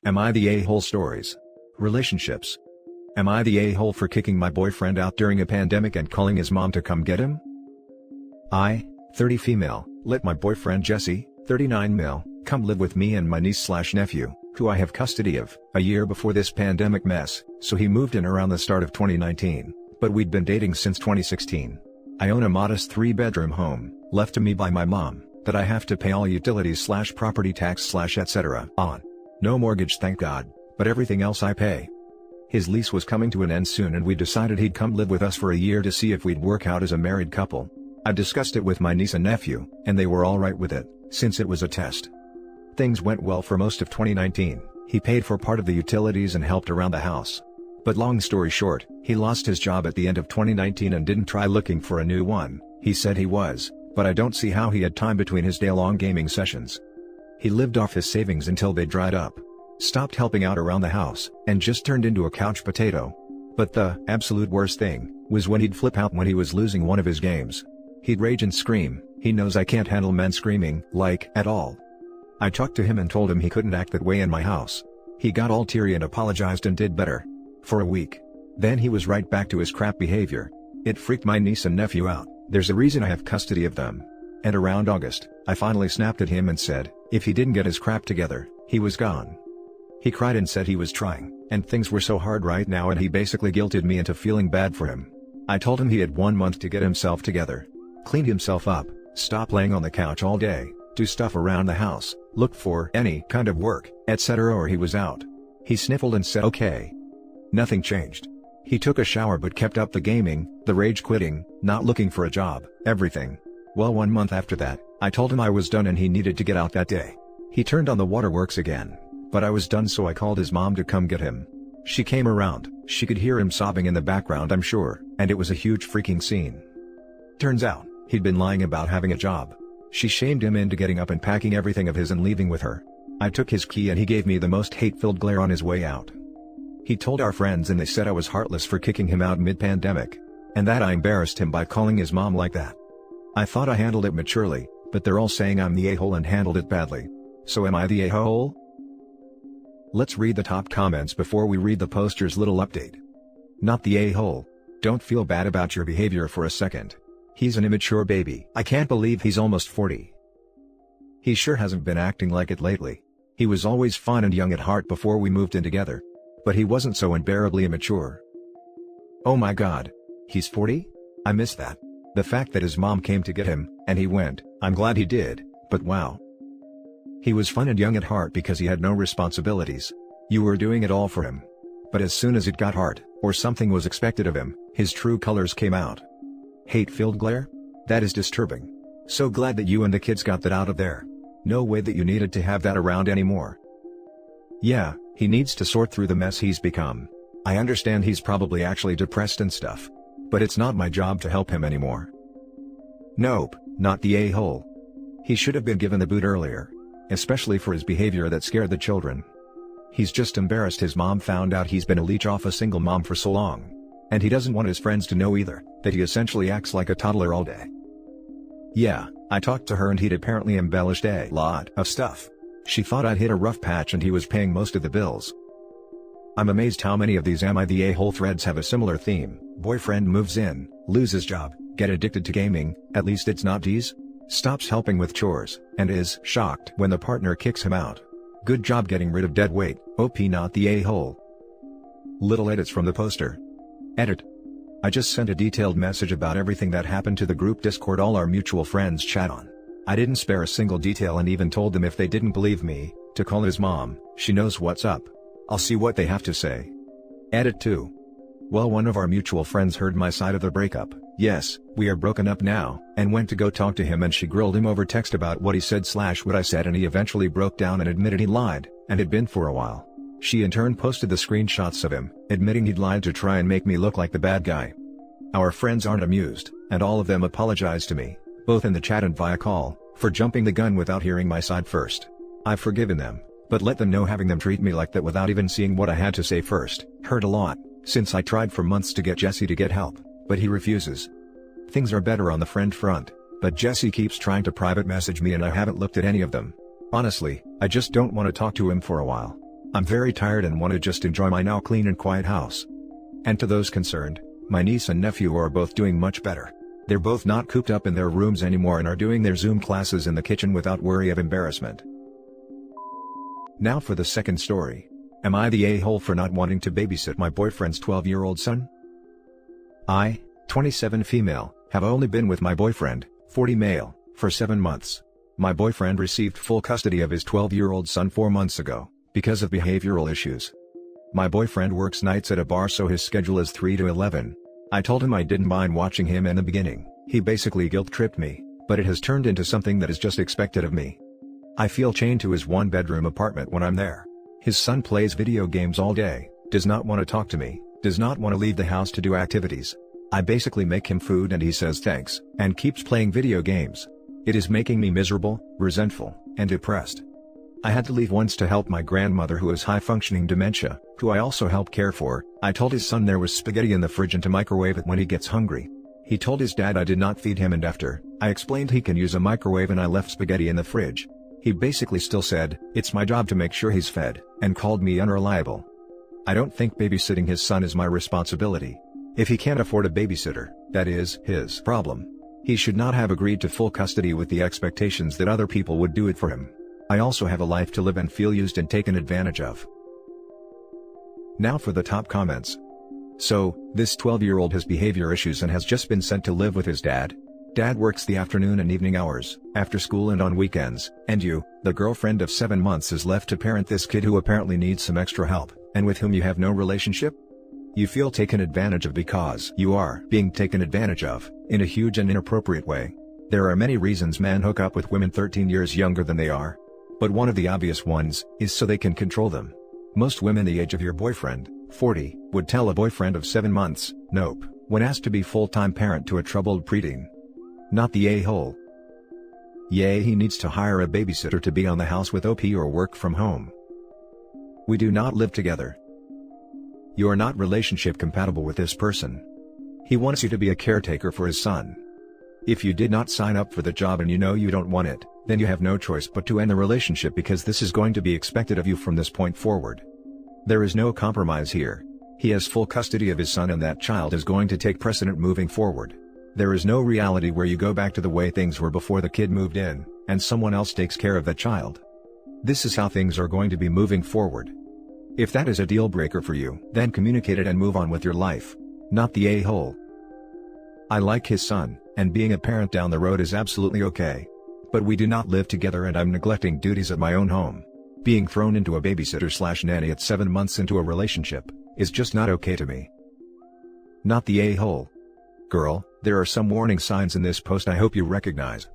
Am I the a-hole stories? Relationships. Am I the a-hole for kicking my boyfriend out during a pandemic and calling his mom to come get him? I, 30 female, let my boyfriend Jesse, 39 male, come live with me and my niece/nephew, who I have custody of, a year before this pandemic mess, so he moved in around the start of 2019, but we'd been dating since 2016. I own a modest 3-bedroom home, left to me by my mom, that I have to pay all utilities/property tax/etc. on. No mortgage thank God, but everything else I pay. His lease was coming to an end soon and we decided he'd come live with us for a year to see if we'd work out as a married couple. I discussed it with my niece and nephew, and they were alright with it, since it was a test. Things went well for most of 2019, he paid for part of the utilities and helped around the house. But long story short, he lost his job at the end of 2019 and didn't try looking for a new one. He said he was, but I don't see how he had time between his day-long gaming sessions. He lived off his savings until they dried up. Stopped helping out around the house, and just turned into a couch potato. But the absolute worst thing was when he'd flip out when he was losing one of his games. He'd rage and scream. He knows I can't handle men screaming, like, at all. I talked to him and told him he couldn't act that way in my house. He got all teary and apologized and did better. For a week. Then he was right back to his crap behavior. It freaked my niece and nephew out. There's a reason I have custody of them. And around August, I finally snapped at him and said, if he didn't get his crap together, he was gone. He cried and said he was trying, and things were so hard right now and he basically guilted me into feeling bad for him. I told him he had 1 month to get himself together. Clean himself up, stop laying on the couch all day, do stuff around the house, look for any kind of work, etc. or he was out. He sniffled and said okay. Nothing changed. He took a shower but kept up the gaming, the rage quitting, not looking for a job, everything. Well, 1 month after that, I told him I was done and he needed to get out that day. He turned on the waterworks again. But I was done, so I called his mom to come get him. She came around, she could hear him sobbing in the background I'm sure, and it was a huge freaking scene. Turns out, he'd been lying about having a job. She shamed him into getting up and packing everything of his and leaving with her. I took his key and he gave me the most hate-filled glare on his way out. He told our friends and they said I was heartless for kicking him out mid-pandemic. And that I embarrassed him by calling his mom like that. I thought I handled it maturely, but they're all saying I'm the a-hole and handled it badly. So am I the a-hole? Let's read the top comments before we read the poster's little update. Not the a-hole. Don't feel bad about your behavior for a second. He's an immature baby. I can't believe he's almost 40. He sure hasn't been acting like it lately. He was always fun and young at heart before we moved in together. But he wasn't so unbearably immature. Oh my god. He's 40? I missed that. The fact that his mom came to get him, and he went, I'm glad he did, but wow. He was fun and young at heart because he had no responsibilities. You were doing it all for him. But as soon as it got hard, or something was expected of him, his true colors came out. Hate-filled glare? That is disturbing. So glad that you and the kids got that out of there. No way that you needed to have that around anymore. Yeah, he needs to sort through the mess he's become. I understand he's probably actually depressed and stuff. But it's not my job to help him anymore. Nope, not the a-hole. He should have been given the boot earlier. Especially for his behavior that scared the children. He's just embarrassed his mom found out he's been a leech off a single mom for so long. And he doesn't want his friends to know either, that he essentially acts like a toddler all day. Yeah, I talked to her and he'd apparently embellished a lot of stuff. She thought I'd hit a rough patch and he was paying most of the bills. I'm amazed how many of these Am I the a-hole threads have a similar theme. Boyfriend moves in, loses job, get addicted to gaming, at least it's not D's. Stops helping with chores, and is shocked when the partner kicks him out. Good job getting rid of dead weight, OP not the a-hole. Little edits from the poster. Edit. I just sent a detailed message about everything that happened to the group Discord all our mutual friends chat on. I didn't spare a single detail and even told them if they didn't believe me, to call his mom, she knows what's up. I'll see what they have to say. Edit 2. Well, one of our mutual friends heard my side of the breakup. Yes, we are broken up now, and went to go talk to him and she grilled him over text about what he said/what I said and he eventually broke down and admitted he lied, and had been for a while. She in turn posted the screenshots of him, admitting he'd lied to try and make me look like the bad guy. Our friends aren't amused, and all of them apologized to me, both in the chat and via call, for jumping the gun without hearing my side first. I've forgiven them, but let them know having them treat me like that without even seeing what I had to say first, hurt a lot, since I tried for months to get Jesse to get help. But he refuses. Things are better on the friend front, but Jesse keeps trying to private message me and I haven't looked at any of them. Honestly, I just don't want to talk to him for a while. I'm very tired and want to just enjoy my now clean and quiet house. And to those concerned, my niece and nephew are both doing much better. They're both not cooped up in their rooms anymore and are doing their Zoom classes in the kitchen without worry of embarrassment. Now for the second story. Am I the a-hole for not wanting to babysit my boyfriend's 12-year-old son? I, 27 female, have only been with my boyfriend, 40 male, for 7 months. My boyfriend received full custody of his 12-year-old son 4 months ago, because of behavioral issues. My boyfriend works nights at a bar, so his schedule is 3 to 11. I told him I didn't mind watching him in the beginning. He basically guilt-tripped me, but it has turned into something that is just expected of me. I feel chained to his one-bedroom apartment when I'm there. His son plays video games all day, does not want to talk to me, does not want to leave the house to do activities. I basically make him food and he says thanks, and keeps playing video games. It is making me miserable, resentful, and depressed. I had to leave once to help my grandmother who has high-functioning dementia, who I also help care for. I told his son there was spaghetti in the fridge and to microwave it when he gets hungry. He told his dad I did not feed him, and after I explained he can use a microwave and I left spaghetti in the fridge, he basically still said, "It's my job to make sure he's fed," and called me unreliable. I don't think babysitting his son is my responsibility. If he can't afford a babysitter, that is his problem. He should not have agreed to full custody with the expectations that other people would do it for him. I also have a life to live and feel used and taken advantage of. Now for the top comments. So, this 12-year-old has behavior issues and has just been sent to live with his dad. Dad works the afternoon and evening hours, after school and on weekends, and you, the girlfriend of 7 months, is left to parent this kid who apparently needs some extra help, and with whom you have no relationship? You feel taken advantage of because you are being taken advantage of, in a huge and inappropriate way. There are many reasons men hook up with women 13 years younger than they are. But one of the obvious ones is so they can control them. Most women the age of your boyfriend, 40, would tell a boyfriend of 7 months, nope, when asked to be full-time parent to a troubled preteen. Not the a-hole. Yay, he needs to hire a babysitter to be on the house with OP or work from home. We do not live together. You are not relationship compatible with this person. He wants you to be a caretaker for his son. If you did not sign up for the job and you know you don't want it, then you have no choice but to end the relationship, because this is going to be expected of you from this point forward. There is no compromise here. He has full custody of his son and that child is going to take precedent moving forward. There is no reality where you go back to the way things were before the kid moved in, and someone else takes care of that child. This is how things are going to be moving forward. If that is a deal breaker for you, then communicate it and move on with your life. Not the a-hole. I like his son, and being a parent down the road is absolutely okay. But we do not live together and I'm neglecting duties at my own home. Being thrown into a babysitter/nanny at 7 months into a relationship is just not okay to me. Not the a-hole. Girl, there are some warning signs in this post I hope you recognize.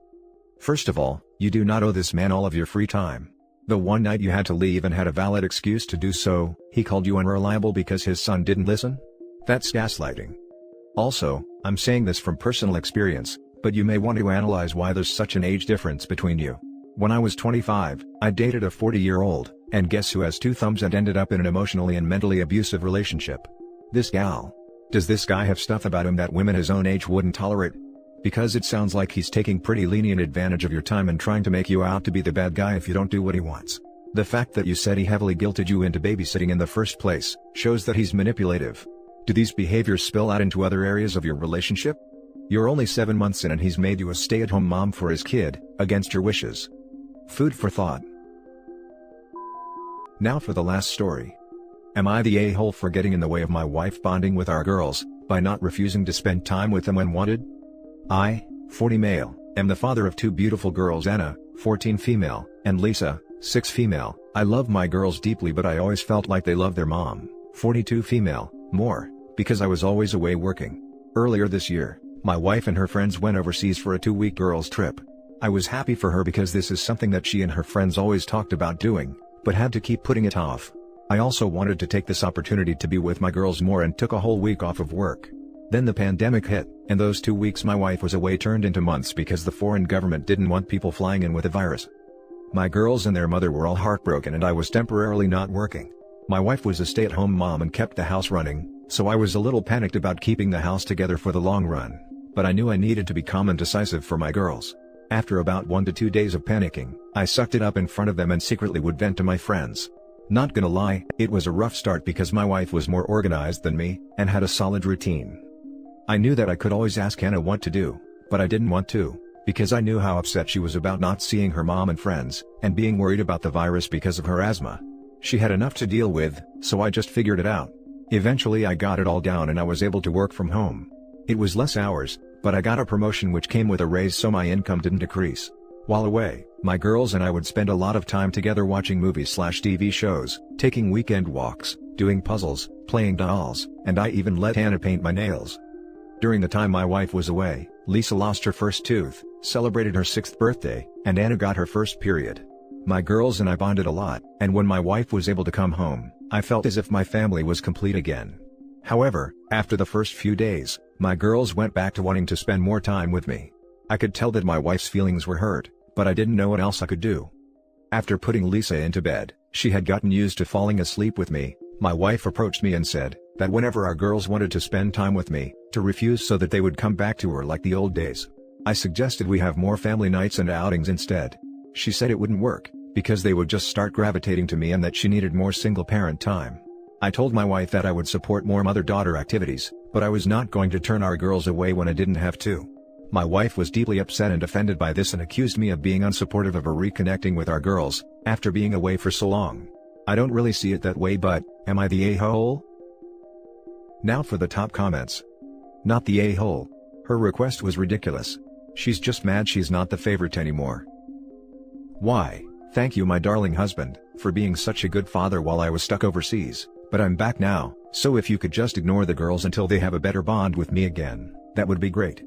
First of all, you do not owe this man all of your free time. The one night you had to leave and had a valid excuse to do so, he called you unreliable because his son didn't listen? That's gaslighting. Also, I'm saying this from personal experience, but you may want to analyze why there's such an age difference between you. When I was 25, I dated a 40-year-old, and guess who has 2 thumbs and ended up in an emotionally and mentally abusive relationship? This gal. Does this guy have stuff about him that women his own age wouldn't tolerate? Because it sounds like he's taking pretty lenient advantage of your time and trying to make you out to be the bad guy if you don't do what he wants. The fact that you said he heavily guilted you into babysitting in the first place shows that he's manipulative. Do these behaviors spill out into other areas of your relationship? You're only 7 months in and he's made you a stay-at-home mom for his kid, against your wishes. Food for thought. Now for the last story. Am I the a-hole for getting in the way of my wife bonding with our girls, by not refusing to spend time with them when wanted? I, 40 male, am the father of 2 beautiful girls, Anna, 14 female, and Lisa, 6 female. I love my girls deeply, but I always felt like they loved their mom, 42 female, more, because I was always away working. Earlier this year, my wife and her friends went overseas for a 2-week girls trip. I was happy for her because this is something that she and her friends always talked about doing, but had to keep putting it off. I also wanted to take this opportunity to be with my girls more and took a whole week off of work. Then the pandemic hit, and those 2 weeks my wife was away turned into months because the foreign government didn't want people flying in with the virus. My girls and their mother were all heartbroken and I was temporarily not working. My wife was a stay-at-home mom and kept the house running, so I was a little panicked about keeping the house together for the long run. But I knew I needed to be calm and decisive for my girls. After about 1 to 2 days of panicking, I sucked it up in front of them and secretly would vent to my friends. Not gonna lie, it was a rough start because my wife was more organized than me, and had a solid routine. I knew that I could always ask Hannah what to do, but I didn't want to, because I knew how upset she was about not seeing her mom and friends, and being worried about the virus because of her asthma. She had enough to deal with, so I just figured it out. Eventually I got it all down and I was able to work from home. It was less hours, but I got a promotion which came with a raise so my income didn't decrease. While away, my girls and I would spend a lot of time together watching movies/TV shows, taking weekend walks, doing puzzles, playing dolls, and I even let Hannah paint my nails. During the time my wife was away, Lisa lost her first tooth, celebrated her 6th birthday, and Anna got her first period. My girls and I bonded a lot, and when my wife was able to come home, I felt as if my family was complete again. However, after the first few days, my girls went back to wanting to spend more time with me. I could tell that my wife's feelings were hurt, but I didn't know what else I could do. After putting Lisa into bed, she had gotten used to falling asleep with me. My wife approached me and said that whenever our girls wanted to spend time with me, to refuse so that they would come back to her like the old days. I suggested we have more family nights and outings instead. She said it wouldn't work, because they would just start gravitating to me and that she needed more single-parent time. I told my wife that I would support more mother-daughter activities, but I was not going to turn our girls away when I didn't have to. My wife was deeply upset and offended by this and accused me of being unsupportive of her reconnecting with our girls, after being away for so long. I don't really see it that way, but am I the a-hole? Now for the top comments. Not the a-hole. Her request was ridiculous. She's just mad she's not the favorite anymore. Why, thank you my darling husband, for being such a good father while I was stuck overseas, but I'm back now, so if you could just ignore the girls until they have a better bond with me again, that would be great.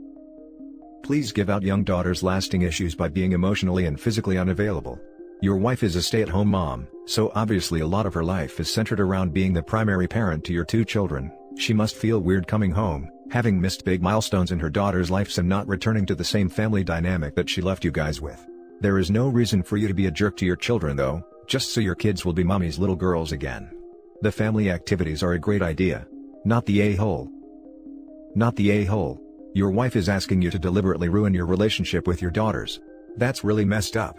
Please give out young daughters lasting issues by being emotionally and physically unavailable. Your wife is a stay-at-home mom, so obviously a lot of her life is centered around being the primary parent to your 2 children. She must feel weird coming home, having missed big milestones in her daughter's lives and not returning to the same family dynamic that she left you guys with. There is no reason for you to be a jerk to your children though, just so your kids will be mommy's little girls again. The family activities are a great idea. Not the a-hole. Not the a-hole. Your wife is asking you to deliberately ruin your relationship with your daughters. That's really messed up.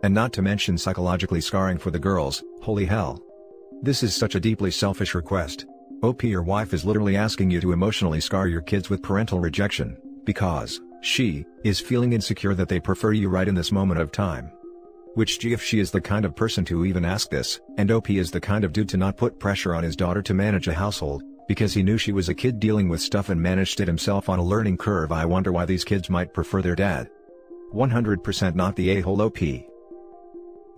And not to mention psychologically scarring for the girls, holy hell. This is such a deeply selfish request. OP, your wife is literally asking you to emotionally scar your kids with parental rejection, because she is feeling insecure that they prefer you right in this moment of time. Which gee, if she is the kind of person to even ask this, and OP is the kind of dude to not put pressure on his daughter to manage a household, because he knew she was a kid dealing with stuff and managed it himself on a learning curve, I wonder why these kids might prefer their dad. 100% not the a-hole OP.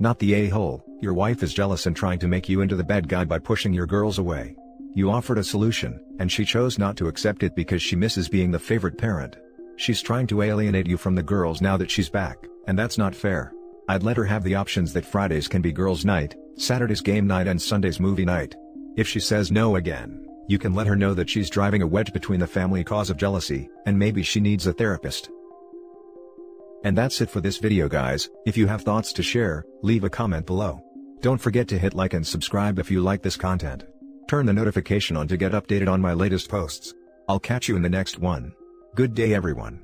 Not the a-hole, your wife is jealous and trying to make you into the bad guy by pushing your girls away. You offered a solution, and she chose not to accept it because she misses being the favorite parent. She's trying to alienate you from the girls now that she's back, and that's not fair. I'd let her have the options that Fridays can be girls' night, Saturdays game night and Sundays movie night. If she says no again, you can let her know that she's driving a wedge between the family cause of jealousy, and maybe she needs a therapist. And that's it for this video guys. If you have thoughts to share, leave a comment below. Don't forget to hit like and subscribe if you like this content. Turn the notification on to get updated on my latest posts. I'll catch you in the next one. Good day everyone.